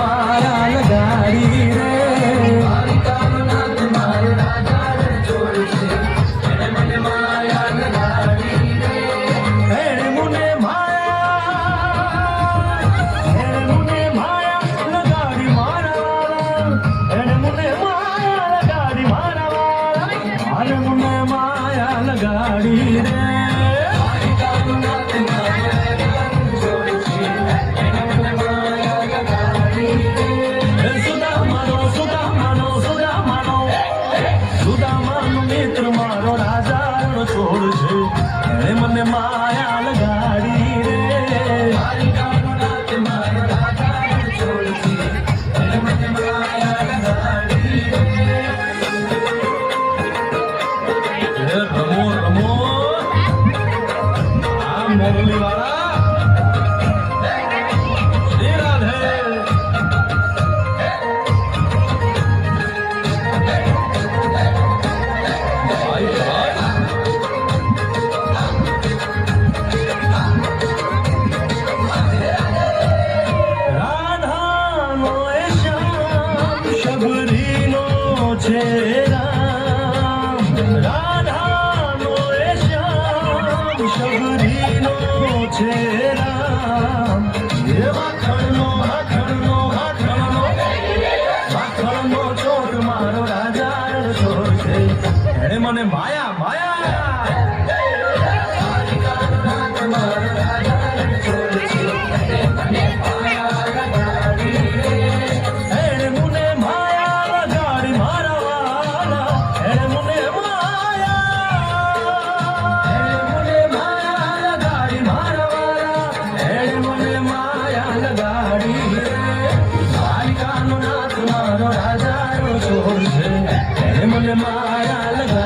માયા લગાડી રે લગાડી રે સુદામાનો મિત્ર મારો રાજા છોડ છે મને માયા લગાડી રે રમો રમો मुरली वाला श्री राधे भाई भाई राधा नो श्याम शबरी नो छे છે રામ એ માખણનો ચોર મારો રાજા ચોર છે એને મને માયા માયા એને મને માયા લગાડી મારા વાલા એને મને માયા લગાડી